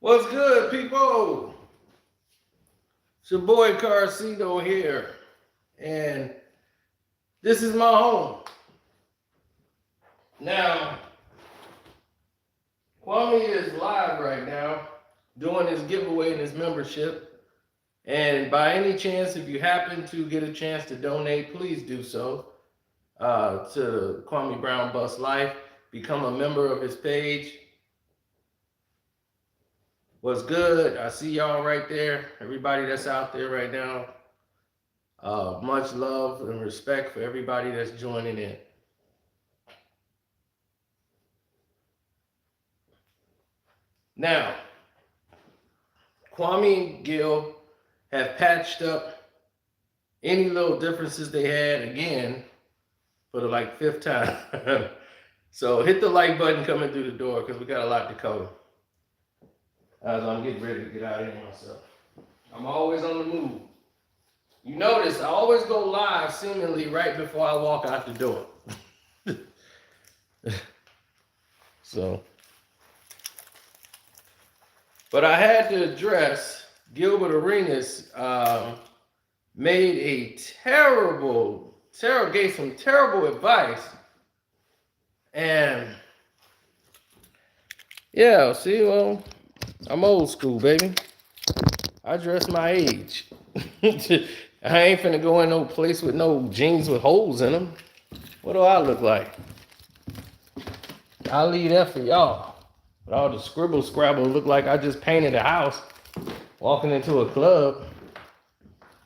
What's good, people? It's your boy Carceno here, and this is my home. Now, Kwame is live right now doing his giveaway and his membership. And by any chance, if you happen to get a chance to donate, please do so to Kwame Brown Bus Life. Become a member of his page. What's good? I see y'all right there. Everybody that's out there right now. Much love and respect for everybody that's joining in. Now, Kwame and Gil have patched up any little differences they had again for the fifth time. So hit the like button coming through the door because we got a lot to cover. As I'm getting ready to get out of here myself. I'm always on the move. You notice I always go live seemingly right before I walk out the door. So, but I had to address Gilbert Arenas made a gave some terrible advice. And yeah, see, well, I'm old school, baby. I dress my age. I ain't finna go in no place with no jeans with holes in them. What do I look like? I'll leave that for y'all. But all the scribble scrabble look like I just painted a house walking into a club.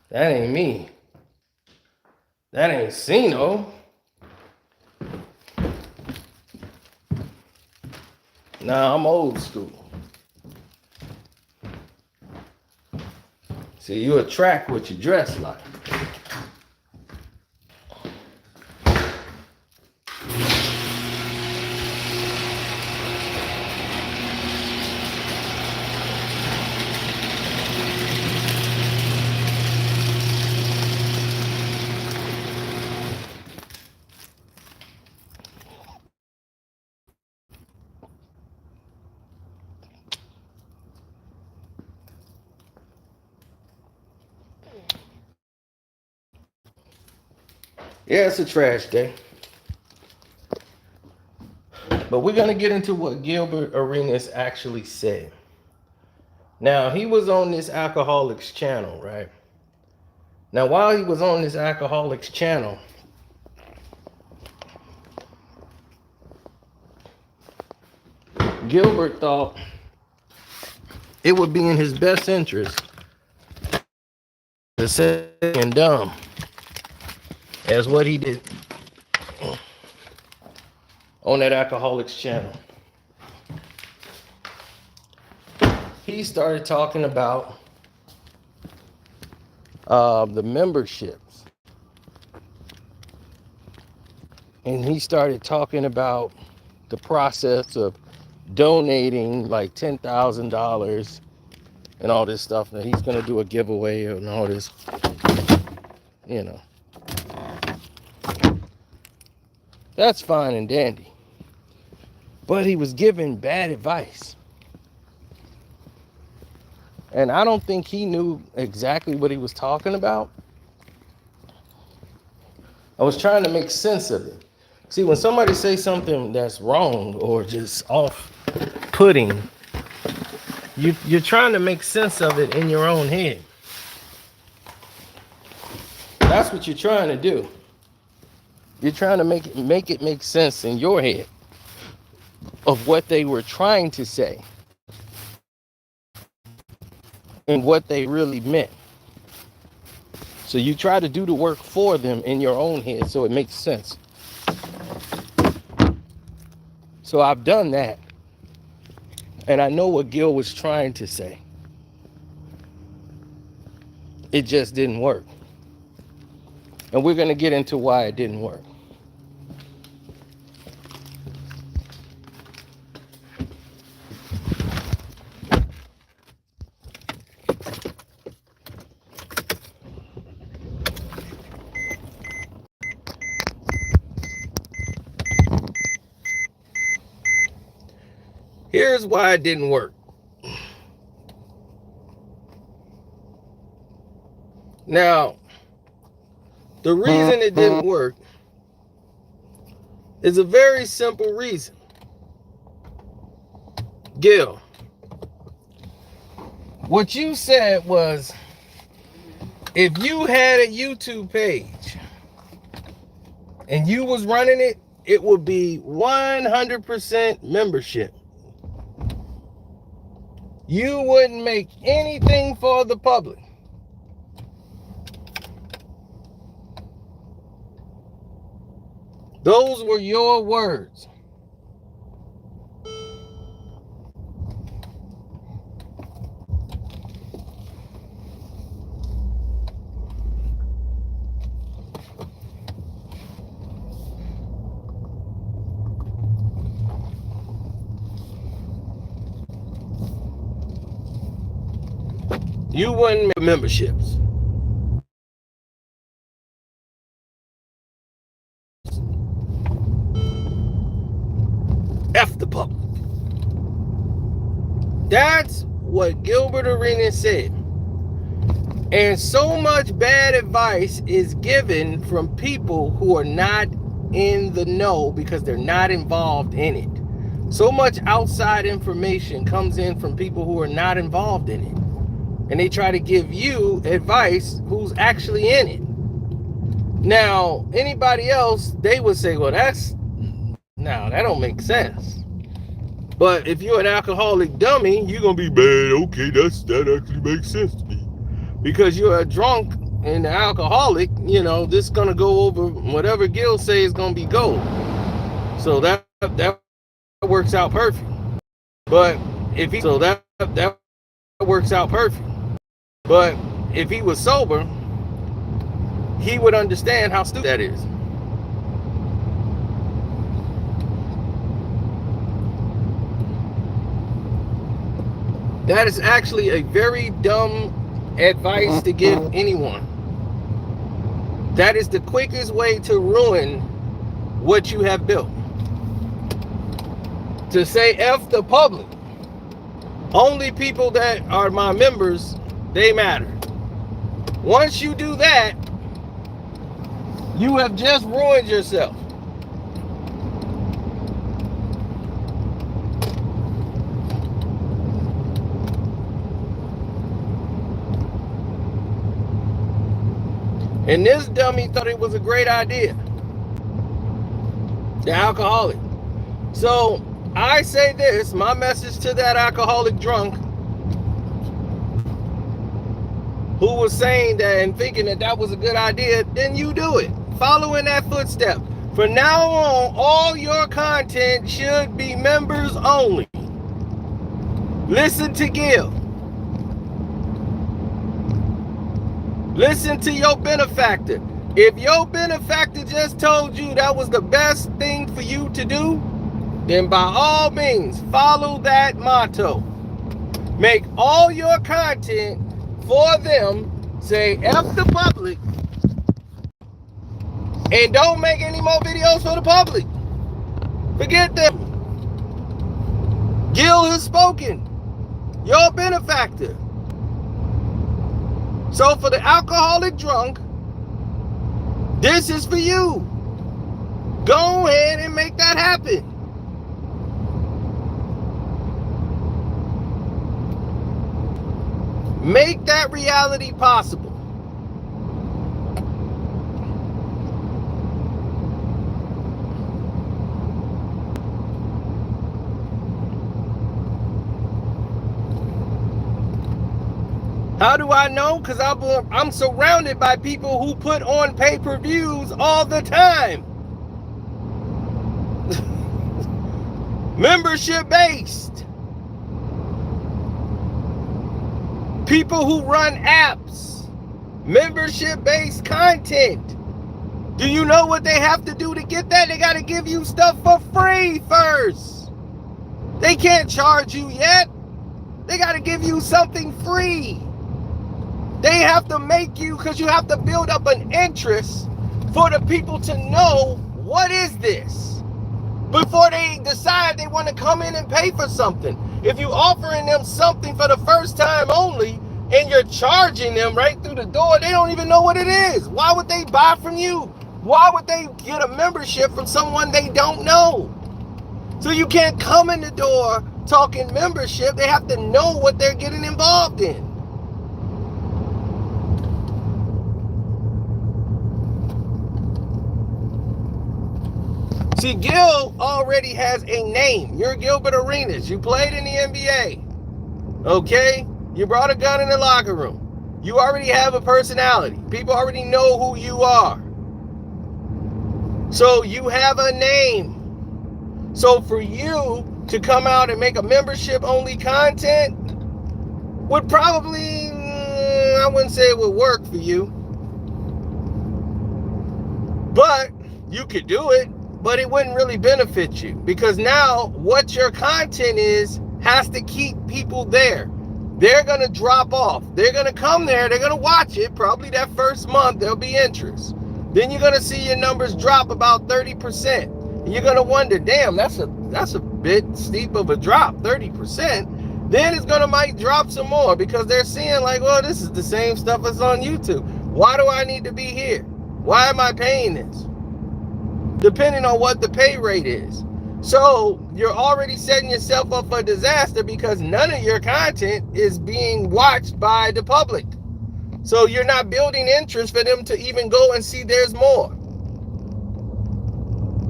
That ain't me. That ain't Cino. Nah, I'm old school. See, you attract what you dress like. Yeah, it's a trash day. But we're going to get into what Gilbert Arenas actually said. Now, he was on this Alcoholics channel, right? Now, while he was on this Alcoholics channel, Gilbert thought it would be in his best interest to say and dumb as what he did on that Alcoholics channel. He started talking about the memberships. And he started talking about the process of donating like $10,000 and all this stuff. That he's going to do a giveaway and all this, you know. That's fine and dandy. But he was giving bad advice. And I don't think he knew exactly what he was talking about. I was trying to make sense of it. See, when somebody says something that's wrong or just off-putting, you're trying to make sense of it in your own head. That's what you're trying to do. You're trying to make it make sense in your head of what they were trying to say and what they really meant. So you try to do the work for them in your own head so it makes sense. So I've done that. And I know what Gil was trying to say. It just didn't work. And we're going to get into why it didn't work. Here's why it didn't work. Now, the reason it didn't work is a very simple reason. Gil, what you said was, if you had a YouTube page and you was running it, it would be 100% membership. You wouldn't make anything for the public. Those were your words. You wouldn't make memberships. F the public. That's what Gilbert Arenas said. And so much bad advice is given from people who are not in the know because they're not involved in it. So much outside information comes in from people who are not involved in it. And they try to give you advice who's actually in it. Now, anybody else, they would say, well, that don't make sense. But if you're an alcoholic dummy, you're going to be bad. Okay, that actually makes sense to me. Because you're a drunk and an alcoholic, this is going to go over whatever Gil says is going to be gold. So that works out perfect. But if he, so that works out perfect. But if he was sober, he would understand how stupid that is. That is actually a very dumb advice to give anyone. That is the quickest way to ruin what you have built. To say F the public. Only people that are my members, they matter. Once you do that, you have just ruined yourself. And this dummy thought it was a great idea. The alcoholic. So I say this, my message to that alcoholic drunk who was saying that and thinking that was a good idea, then you do it. Follow in that footstep. From now on, all your content should be members only. Listen to Gil. Listen to your benefactor. If your benefactor just told you that was the best thing for you to do, then by all means, follow that motto. Make all your content for them, say F the public, and don't make any more videos for the public. Forget them. Gil has spoken. Your benefactor. So for the alcoholic drunk, this is for you. Go ahead and make that happen. Make that reality possible. How do I know? Because I'm surrounded by people who put on pay-per-views all the time. Membership based. People who run apps. Membership based content. Do you know what they have to do to get that? They got to give you stuff for free first. They can't charge you yet. They got to give you something free. They have to make you, because you have to build up an interest for the people to know what is this before they decide they want to come in and pay for something. If you offering them something for the first time only, and you're charging them right through the door. They don't even know what it is. Why would they buy from you? Why would they get a membership from someone they don't know? So you can't come in the door talking membership. They have to know what they're getting involved in. See, Gil already has a name. You're Gilbert Arenas. You played in the NBA. Okay? You brought a gun in the locker room. You already have a personality. People already know who you are. So you have a name. So for you to come out and make a membership-only content would probably, I wouldn't say it would work for you. But you could do it. But it wouldn't really benefit you, because now what your content is has to keep people there. They're going to drop off. They're going to come there. They're going to watch it. Probably that first month, there'll be interest. Then you're going to see your numbers drop about 30%. And you're going to wonder, damn, that's a bit steep of a drop, 30%. Then it's going to might drop some more, because they're seeing like, well, this is the same stuff that's on YouTube. Why do I need to be here? Why am I paying this? Depending on what the pay rate is. So you're already setting yourself up for disaster, because none of your content is being watched by the public. So you're not building interest for them to even go and see there's more.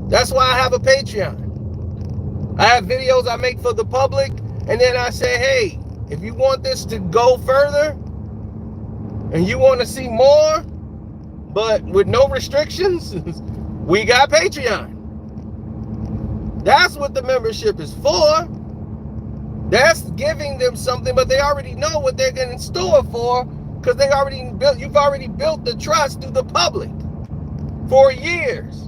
That's why I have a Patreon. I have videos I make for the public, and then I say, hey, if you want this to go further and you want to see more, but with no restrictions, we got Patreon. That's what the membership is for. That's giving them something, but they already know what they're getting in store for, because you've already built the trust through the public for years.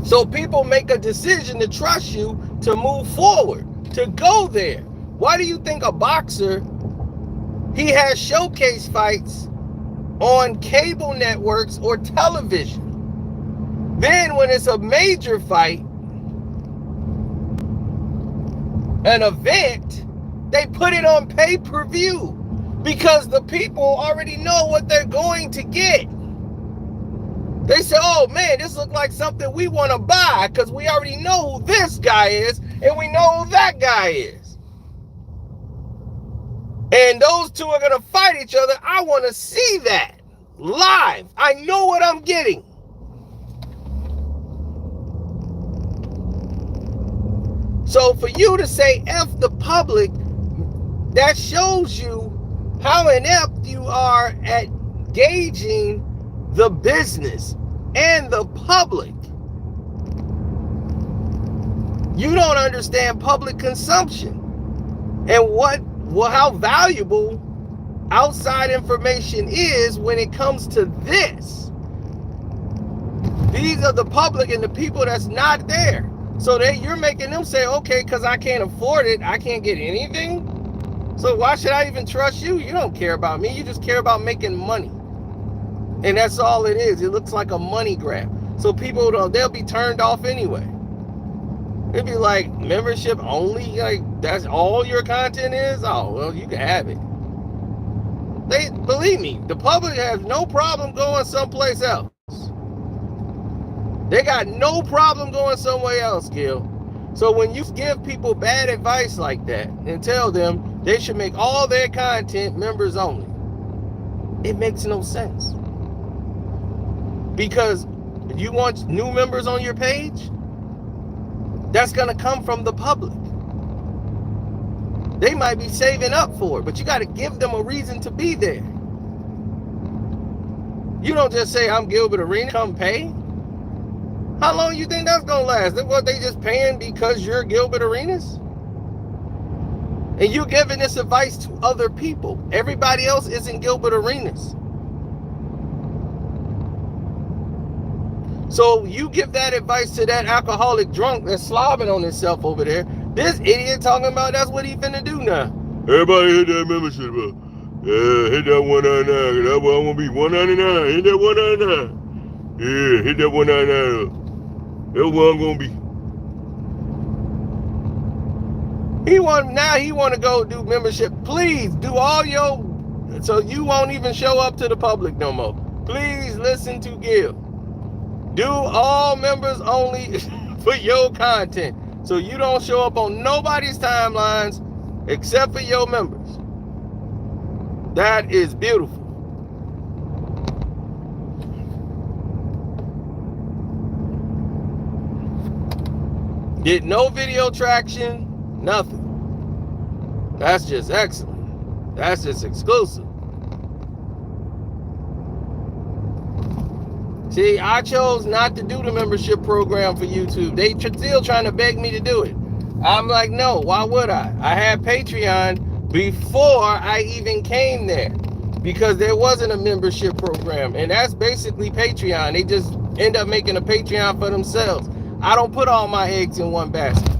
So people make a decision to trust you to move forward, to go there. Why do you think a boxer, he has showcase fights on cable networks or television? Then when it's a major fight, an event, they put it on pay-per-view, because the people already know what they're going to get. They say, oh man, this looks like something we want to buy, because we already know who this guy is and we know who that guy is. And those two are going to fight each other. I want to see that live. I know what I'm getting. So for you to say F the public, that shows you how inept you are at gauging the business and the public. You don't understand public consumption and how valuable outside information is when it comes to this. These are the public and the people that's not there. So you're making them say, okay, because I can't afford it, I can't get anything. So why should I even trust you? You don't care about me. You just care about making money. And that's all it is. It looks like a money grab. So people they'll be turned off anyway. It'd be like, membership only? Like, that's all your content is? Oh, well, you can have it. Believe me, the public has no problem going someplace else. They got no problem going somewhere else, Gil. So when you give people bad advice like that and tell them they should make all their content members only, it makes no sense. Because you want new members on your page, that's going to come from the public. They might be saving up for it, but you got to give them a reason to be there. You don't just say, I'm Gilbert Arenas, come pay. How long you think that's going to last? What, they just paying because you're Gilbert Arenas? And you're giving this advice to other people. Everybody else isn't Gilbert Arenas. So you give that advice to that alcoholic drunk that's slobbing on himself over there. This idiot talking about that's what he finna do now. Everybody hit that membership up. Yeah, hit that $199. That's what I want to be. $199. Hit that $199. Yeah, hit that $199 up. That's what I'm gonna be. He want to go do membership. Please do all your, so you won't even show up to the public no more. Please listen to Gil. Do all members only for your content, so you don't show up on nobody's timelines except for your members. That is beautiful. Get no video traction, nothing. That's just excellent. That's just exclusive. See, I chose not to do the membership program for YouTube. They still trying to beg me to do it. I'm like, no, why would I? I had Patreon before I even came there because there wasn't a membership program. And that's basically Patreon. They just end up making a Patreon for themselves. I don't put all my eggs in one basket.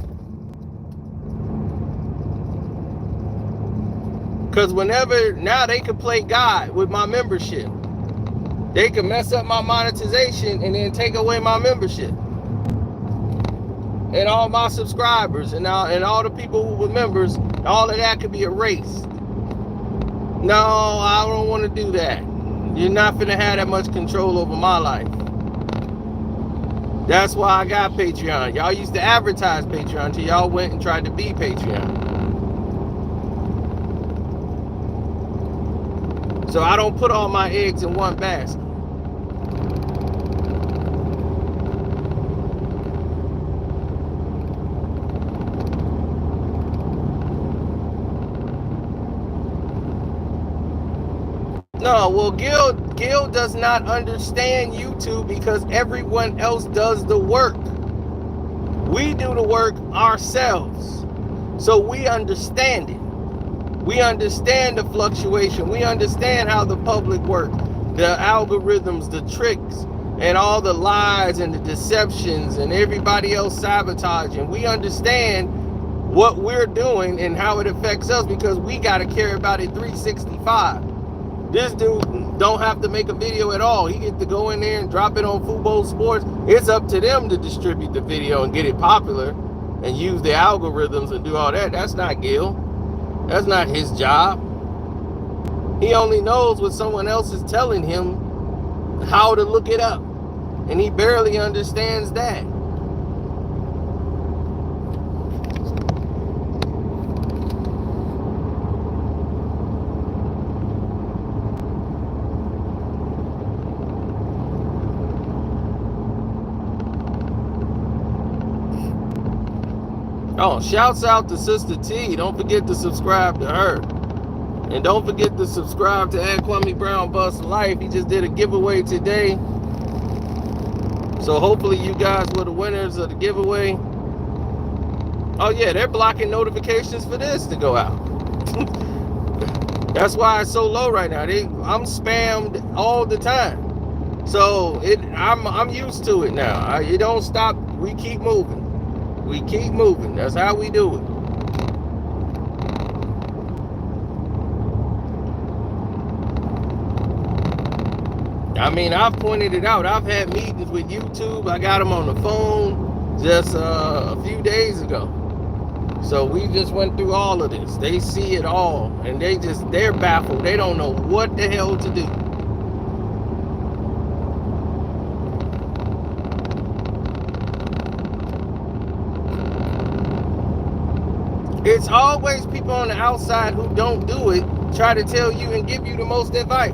Because now they can play God with my membership. They can mess up my monetization and then take away my membership. And all my subscribers and all the people who were members, all of that could be erased. No, I don't want to do that. You're not finna have that much control over my life. That's why I got Patreon. Y'all used to advertise Patreon until y'all went and tried to be Patreon. So I don't put all my eggs in one basket. No, well, Gil does not understand YouTube because everyone else does the work. We do the work ourselves. So we understand it. We understand the fluctuation. We understand how the public work, the algorithms, the tricks, and all the lies and the deceptions and everybody else sabotaging. We understand what we're doing and how it affects us because we got to care about it 365. This dude don't have to make a video at all. He get to go in there and drop it on Fubo Sports. It's up to them to distribute the video and get it popular and use the algorithms and do all that. That's not Gil. That's not his job. He only knows what someone else is telling him how to look it up. And he barely understands that. Oh, shouts out to Sister T. Don't forget to subscribe to her. And don't forget to subscribe to Ed Kwame Brown Bus Life. He just did a giveaway today. So hopefully you guys were the winners of the giveaway. Oh yeah, they're blocking notifications for this to go out. That's why it's so low right now. I'm spammed all the time. So I'm used to it now. It don't stop. We keep moving. We keep moving. That's how we do it. I mean, I've pointed it out. I've had meetings with YouTube. I got them on the phone just a few days ago. So we just went through all of this. They see it all, and they're baffled. They don't know what the hell to do. It's always people on the outside who don't do it, try to tell you and give you the most advice.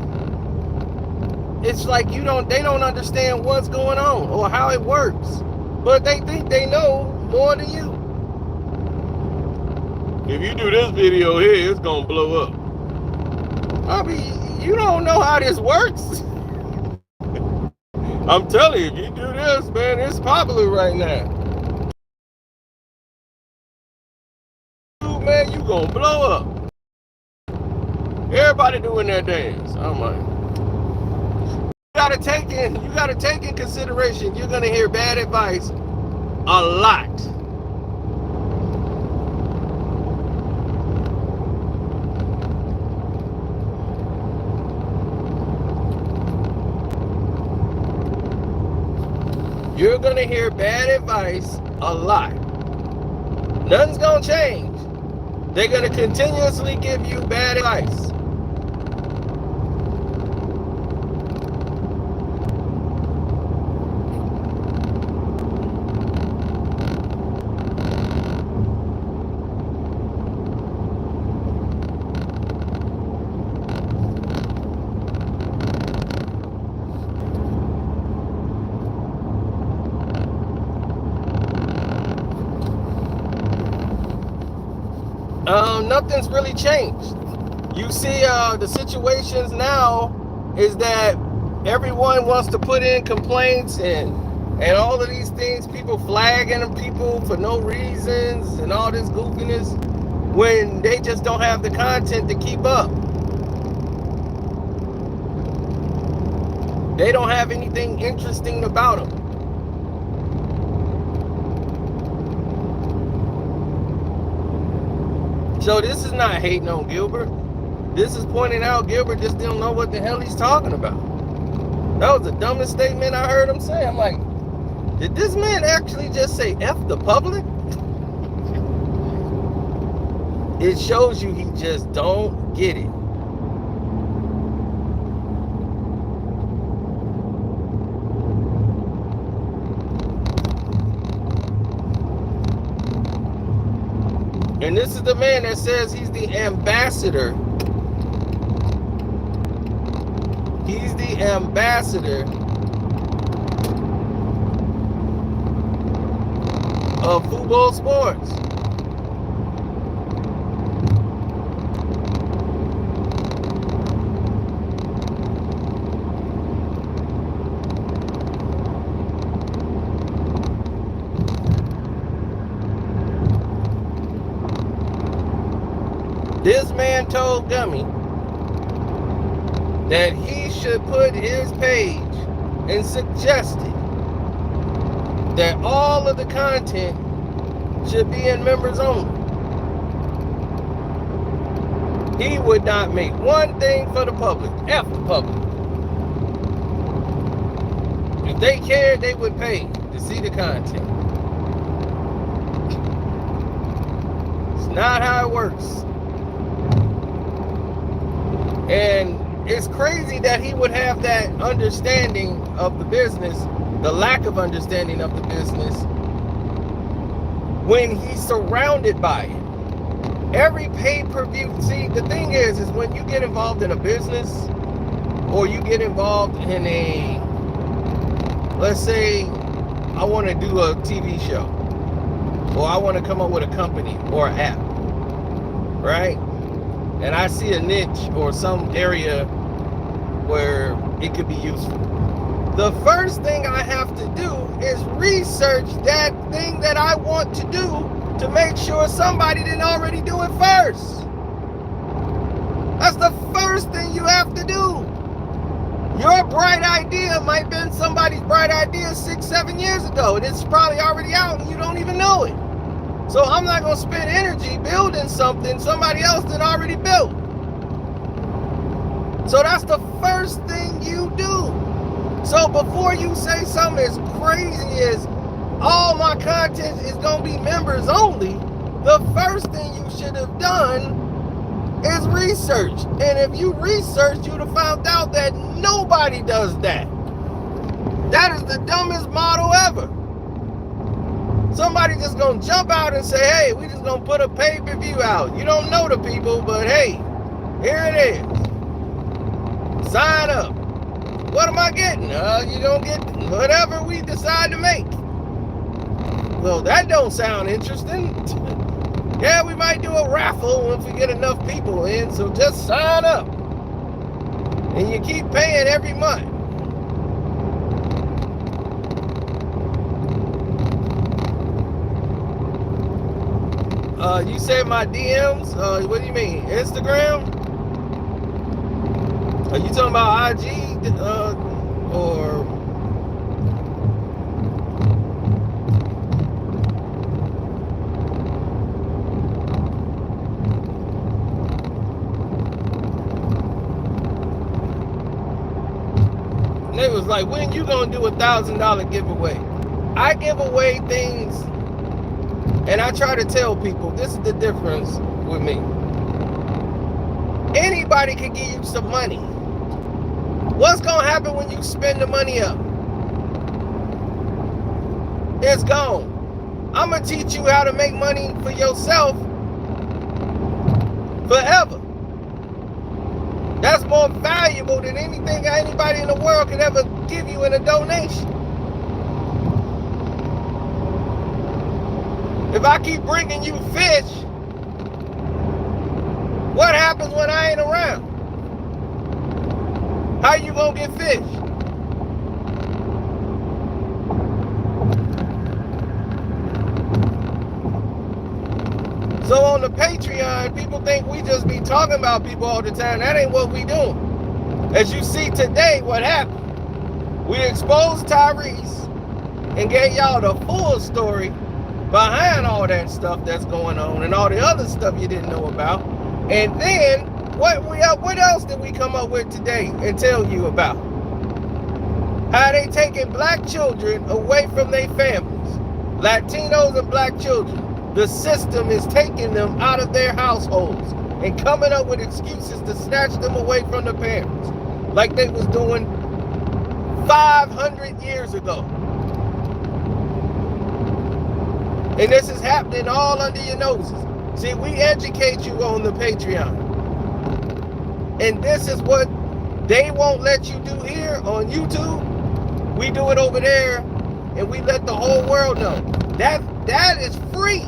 It's like they don't understand what's going on or how it works. But they think they know more than you. If you do this video here, it's gonna blow up. I mean, you don't know how this works. I'm telling you, if you do this, man, it's popular right now. Man, you gonna blow up. Everybody doing their dance. I'm like, you gotta take in consideration. You're gonna hear bad advice a lot. You're gonna hear bad advice a lot. Nothing's gonna change. They're going to continuously give you bad advice. Nothing's really changed. You see, the situations now is that everyone wants to put in complaints and all of these things, people flagging people for no reasons and all this goofiness when they just don't have the content to keep up. They don't have anything interesting about them. So this is not hating on Gilbert. This is pointing out Gilbert just don't know what the hell he's talking about. That was the dumbest statement I heard him say. I'm like, did this man actually just say F the public? It shows you he just don't get it. And this is the man that says he's the ambassador. He's the ambassador of football sports. This man told Gummy that he should put his page and suggested that all of the content should be in members only. He would not make one thing for the public. F the public. If they cared, they would pay to see the content. It's not how it works. And it's crazy that he would have that understanding of the business, the lack of understanding of the business, when he's surrounded by it. Every pay-per-view, see, the thing is when you get involved in a business, or you get involved in a, let's say, I want to do a TV show, or I want to come up with a company or an app, right? And I see a niche or some area where it could be useful. The first thing I have to do is research that thing that I want to do to make sure somebody didn't already do it first. That's the first thing you have to do. Your bright idea might have been somebody's bright idea 6-7 years ago, and it's probably already out and you don't even know it. So I'm not going to spend energy building something somebody else did already built. So that's the first thing you do. So before you say something as crazy as all my content is going to be members only, the first thing you should have done is research. And if you researched, you'd have found out that nobody does that. That is the dumbest model ever. Somebody just gonna jump out and say, hey, we just gonna put a pay-per-view out. You don't know the people, but hey, here it is. Sign up. What am I getting? You don't get whatever we decide to make. Well, that don't sound interesting. Yeah, we might do a raffle if we get enough people in, so just sign up. And you keep paying every month. You said my DMs? What do you mean? Instagram? Are you talking about IG? Or... They was like, when you gonna do $1,000 giveaway? I give away things. And I try to tell people, this is the difference with me. Anybody can give you some money. What's gonna happen when you spend the money up? It's gone. I'm gonna teach you how to make money for yourself forever. That's more valuable than anything anybody in the world could ever give you in a donation. If I keep bringing you fish, what happens when I ain't around? How you gonna get fish? So on the Patreon, people think we just be talking about people all the time. That ain't what we do. As you see today, what happened? We exposed Tyrese and gave y'all the full story behind all that stuff that's going on and all the other stuff you didn't know about. And then, what else did we come up with today and tell you about? How they taking black children away from their families. Latinos and black children. The system is taking them out of their households and coming up with excuses to snatch them away from the parents, like they was doing 500 years ago. And this is happening all under your noses. See, we educate you on the Patreon. And this is what they won't let you do here on YouTube. We do it over there, and we let the whole world know. That is free.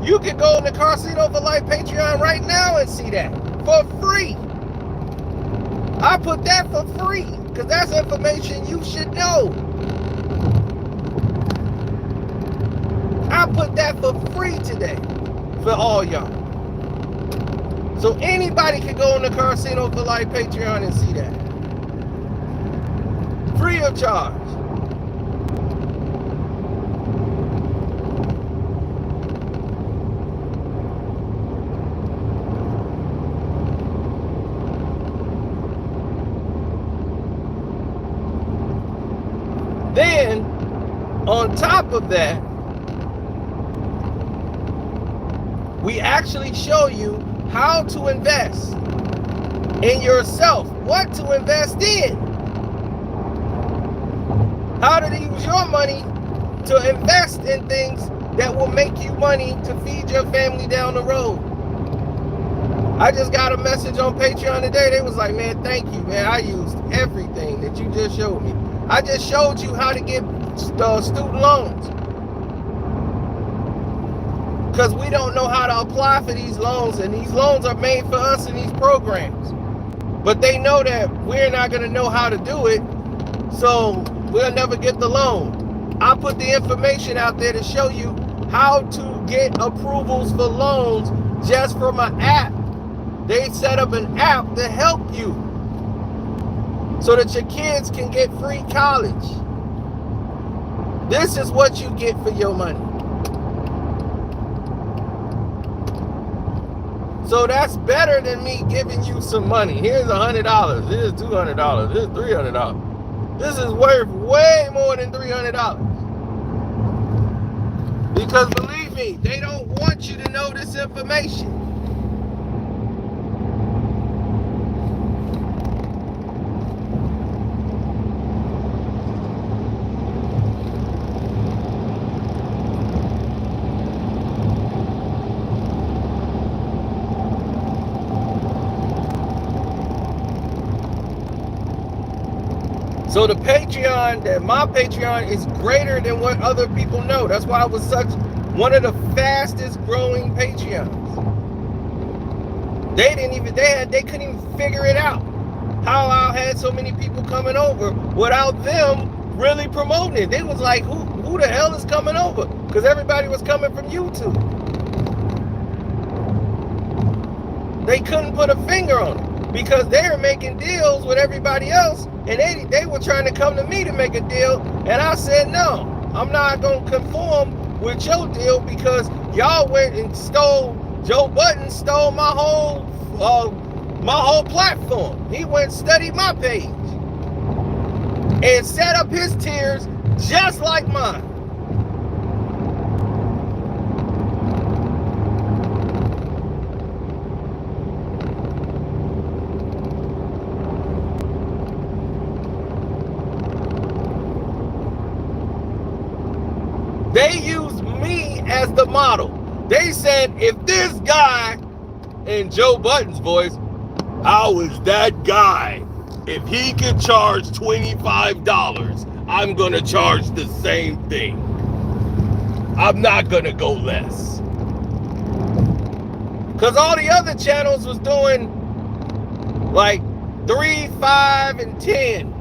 You can go on the Carceno for Life Patreon right now and see that for free. I put that for free because that's information you should know. I put that for free today for all y'all. So anybody can go on the Carceno for Life Patreon and see that. Free of charge. Then, on top of that, we actually show you how to invest in yourself, what to invest in, how to use your money to invest in things that will make you money to feed your family down the road. I just got a message on Patreon today. They was like, man, thank you, man. I used everything that you just showed me. I just showed you how to get student loans. Because we don't know how to apply for these loans, and these loans are made for us in these programs. But they know that we're not going to know how to do it, so we'll never get the loan. I put the information out there to show you how to get approvals for loans just from an app. They set up an app to help you so that your kids can get free college. This is what you get for your money. So that's better than me giving you some money. Here's $100. Here's $200. Here's $300. This is worth way more than $300. Because believe me, they don't want you to know this information. So the Patreon, my Patreon is greater than what other people know. That's why it was such one of the fastest growing Patreons. They couldn't even figure it out. How I had so many people coming over without them really promoting it. They was like, who the hell is coming over? Because everybody was coming from YouTube. They couldn't put a finger on it because they were making deals with everybody else. And they were trying to come to me to make a deal. And I said, no, I'm not going to conform with your deal because y'all went and Joe Budden stole my whole platform. He went and studied my page and set up his tiers just like mine. used me as the model. They said, if this guy, in Joe Budden's voice, how is that guy? If he could charge $25, I'm going to charge the same thing. I'm not going to go less. Because all the other channels was doing like 3, 5, and 10.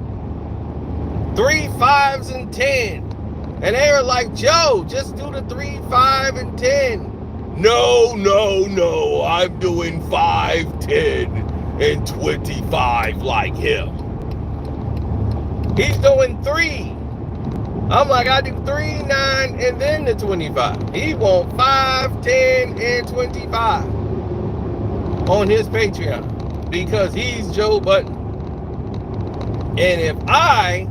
3 5s and 10. And they were like, Joe, just do the 3, 5, and 10. No, I'm doing 5, 10, and 25 like him. He's doing 3. I'm like, I do 3, 9, and then the 25. He wants 5, 10, and 25 on his Patreon because he's Joe Budden. And if I,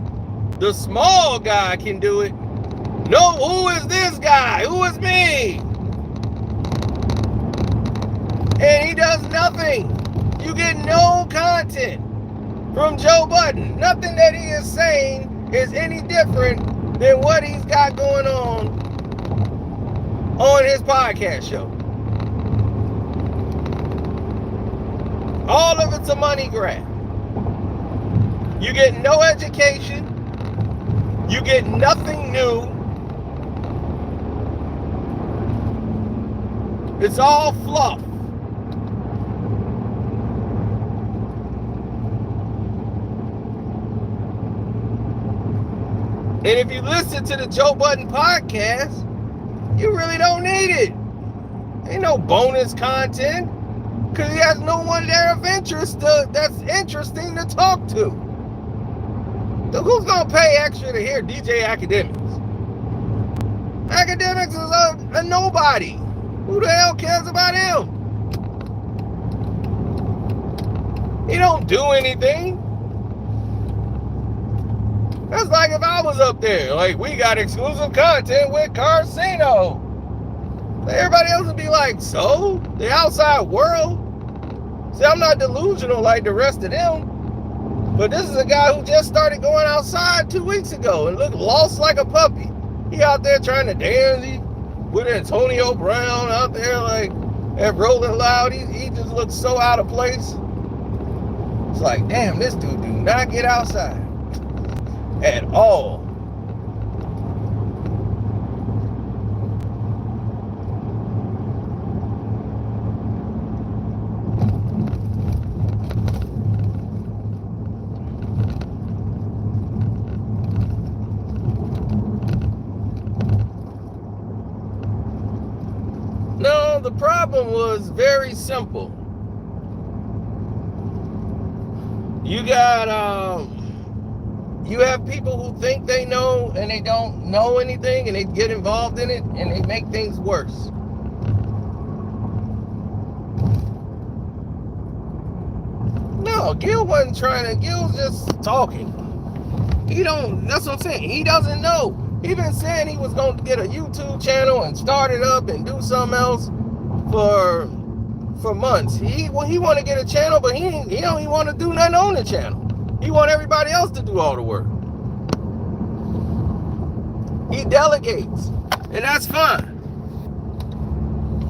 the small guy, can do it, no, who is this guy? Who is me? And he does nothing. You get no content from Joe Budden. Nothing that he is saying is any different than what he's got going on his podcast show. All of it's a money grab. You get no education. You get nothing new. It's all fluff. And if you listen to the Joe Budden podcast, you really don't need it. Ain't no bonus content because he has no one there of interest that's interesting to talk to. So who's gonna pay extra to hear DJ Academics? Academics is a nobody. Who the hell cares about him? He don't do anything. That's like if I was up there, like, we got exclusive content with Carceno. Everybody else would be like, so? The outside world? See, I'm not delusional like the rest of them. But this is a guy who just started going outside 2 weeks ago and looked lost like a puppy. He out there trying to dance with Antonio Brown out there like at Rolling Loud. He just looks so out of place. It's like, damn, this dude do not get outside at all. No, the problem was very simple. You got you have people who think they know and they don't know anything, and they get involved in it and they make things worse. No, Gil wasn't trying to. Gil's just talking. That's what I'm saying. He doesn't know. He been saying he was going to get a YouTube channel and start it up and do something else for months. He want to get a channel, but he don't even want to do nothing on the channel. He want everybody else to do all the work. He delegates, and that's fine.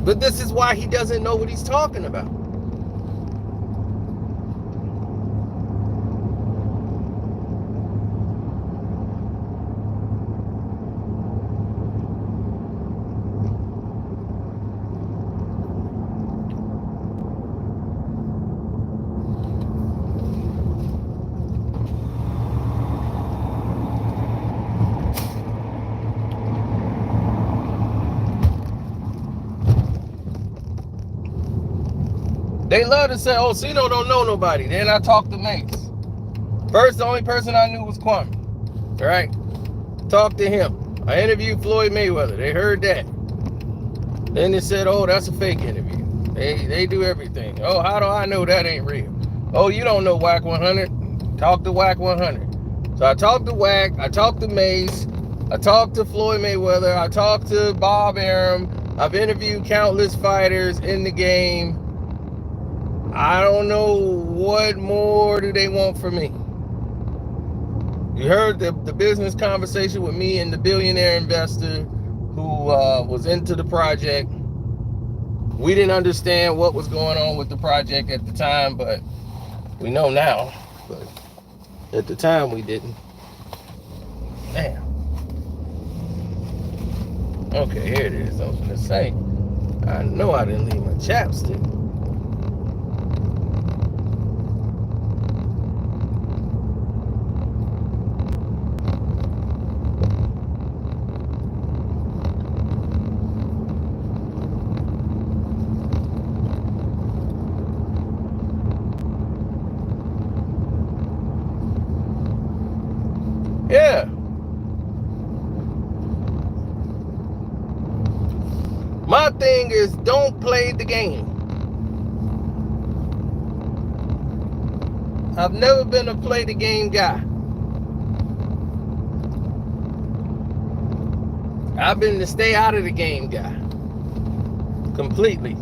But this is why he doesn't know what he's talking about. They love to say, oh, Cino don't know nobody. Then I talked to Mace. First, the only person I knew was Kwame. All right? Talked to him. I interviewed Floyd Mayweather. They heard that. Then they said, oh, that's a fake interview. They do everything. Oh, how do I know that ain't real? Oh, you don't know Whack 100? Talk to Whack 100. So I talked to Whack. I talked to Mace. I talked to Floyd Mayweather. I talked to Bob Arum. I've interviewed countless fighters in the game. I don't know what more do they want from me. You heard the business conversation with me and the billionaire investor who was into the project. We didn't understand what was going on with the project at the time, but we know now. But at the time, we didn't. Damn. Okay, here it is. I was gonna say, I know I didn't leave my chapstick. Yeah. My thing is, don't play the game. I've never been a play the game guy. I've been the stay out of the game guy. Completely.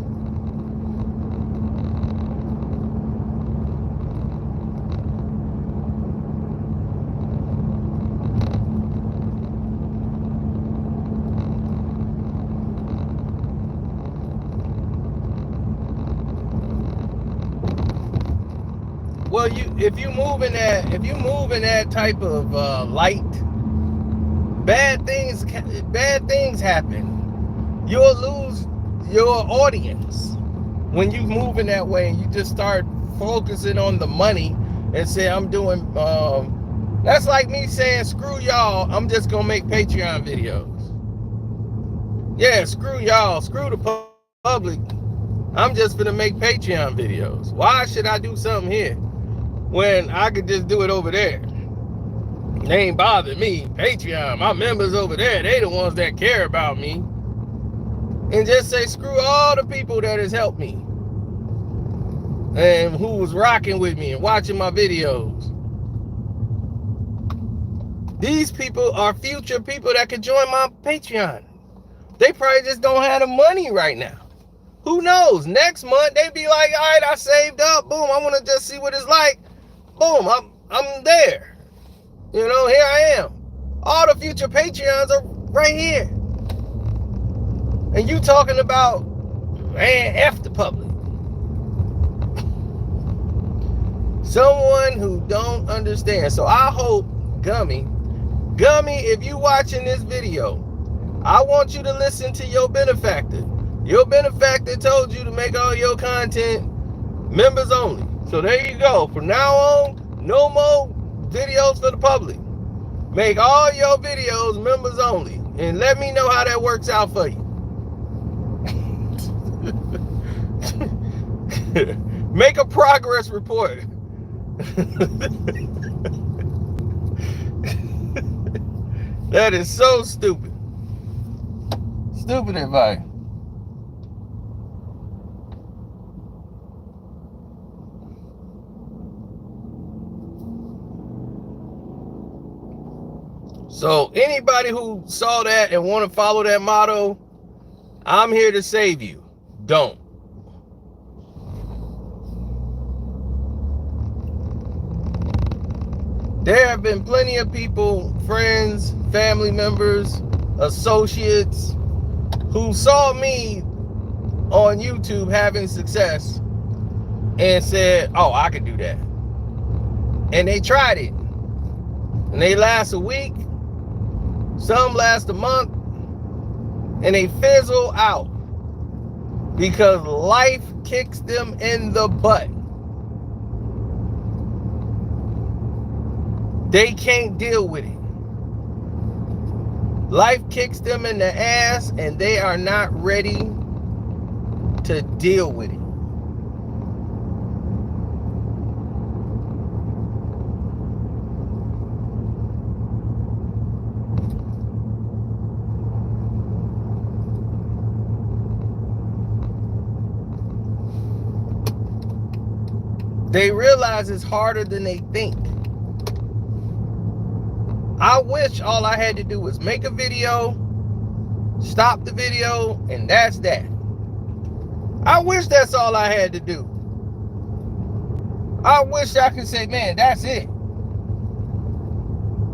Well, if you move in that type of light, bad things happen. You'll lose your audience when you move in that way and you just start focusing on the money and say, I'm doing that's like me saying, screw y'all, I'm just gonna make Patreon videos. Yeah, screw y'all, screw the public, I'm just gonna make Patreon videos. Why should I do something here when I could just do it over there? They ain't bothering me. Patreon, my members over there, they the ones that care about me. And just say, screw all the people that has helped me and who was rocking with me and watching my videos. These people are future people that could join my Patreon. They probably just don't have the money right now. Who knows? Next month, they be like, all right, I saved up. Boom, I want to just see what it's like. Boom, I'm there. You know, here I am. All the future Patreons are right here. And you talking about, man, F the public. Someone who don't understand. So I hope, Gummy, if you watching this video, I want you to listen to your benefactor. Your benefactor told you to make all your content members only. So there you go. From now on, no more videos for the public. Make all your videos members only. And let me know how that works out for you. Make a progress report. That is so stupid. Stupid advice. So anybody who saw that and want to follow that motto, I'm here to save you. Don't. There have been plenty of people, friends, family members, associates, who saw me on YouTube having success and said, oh, I can do that. And they tried it. And they last a week. Some last a month. And they fizzle out. Because life kicks them in the butt. They can't deal with it. Life kicks them in the ass and they are not ready to deal with it. They realize it's harder than they think. I wish all I had to do was make a video, stop the video, and that's that. I wish that's all I had to do. I wish I could say, man, that's it.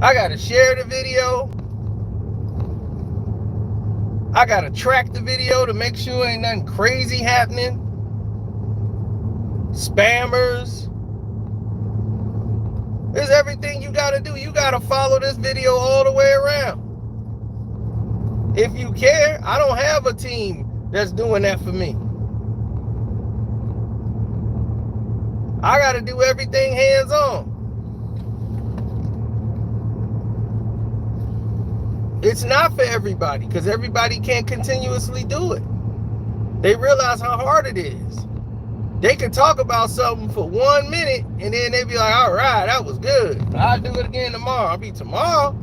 I gotta share the video. I gotta track the video to make sure ain't nothing crazy happening. Spammers. There's everything you gotta do. You gotta follow this video all the way around. If you care, I don't have a team that's doing that for me. I gotta do everything hands-on. It's not for everybody, because everybody can't continuously do it. They realize how hard it is. They can talk about something for 1 minute, and then they be like, all right, that was good. I'll do it again tomorrow. I'll be tomorrow.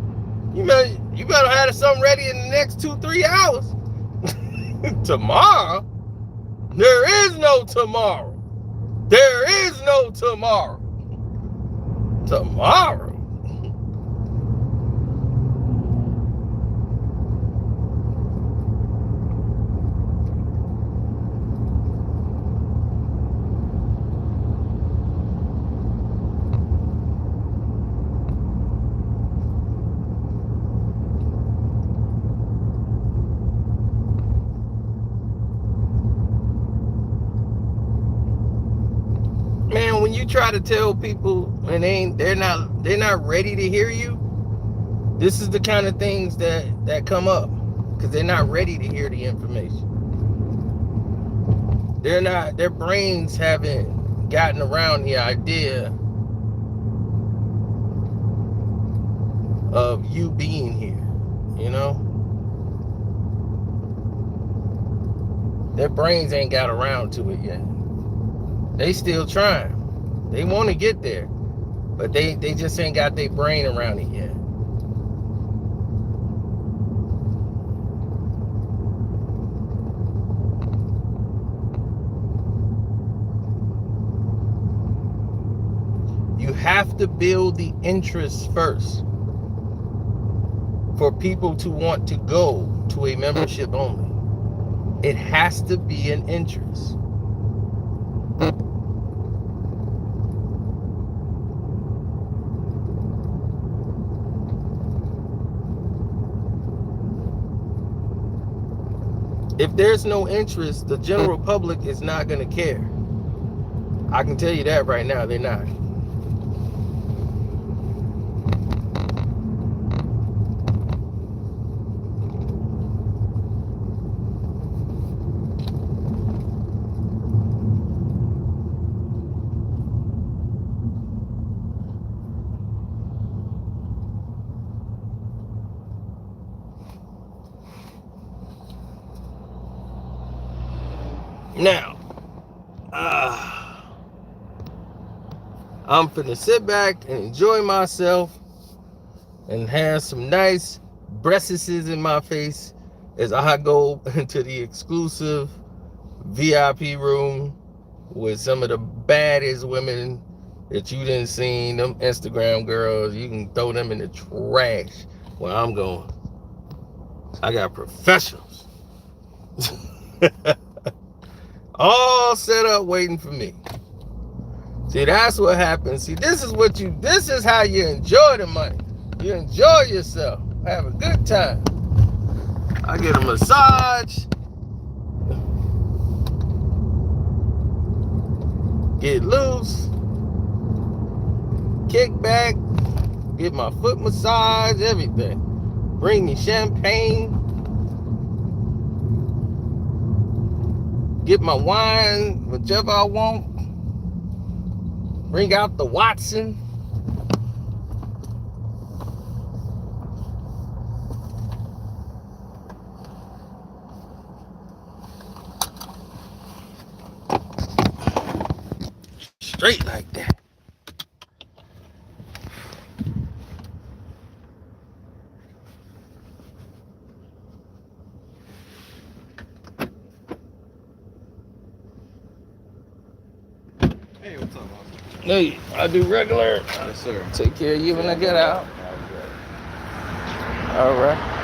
You better have something ready in the next 2-3 hours. Tomorrow? There is no tomorrow. There is no tomorrow. Tomorrow. Man, when you try to tell people and they're not ready to hear you, this is the kind of things that come up, because they're not ready to hear the information. Their brains haven't gotten around the idea of you being here, you know? Their brains ain't got around to it yet. They still trying. They want to get there, but they just ain't got their brain around it yet. You have to build the interest first for people to want to go to a membership only. It has to be an interest. If there's no interest, the general public is not going to care. I can tell you that right now, they're not. Now, I'm finna sit back and enjoy myself and have some nice breasts in my face as I go into the exclusive VIP room with some of the baddest women that you didn't see. Them Instagram girls, you can throw them in the trash where I'm going. I got professionals. All set up waiting for me. See, that's what happens. See, this is how you enjoy the money. You enjoy yourself. Have a good time. I get a massage. Get loose. Kick back. Get my foot massage, everything. Bring me champagne. Get my wine, whichever I want. Bring out the Watson. Straight like that. Hey, what's up, Austin? Hey, I do regular. Yes, sir. Take care of you when I get out. All right.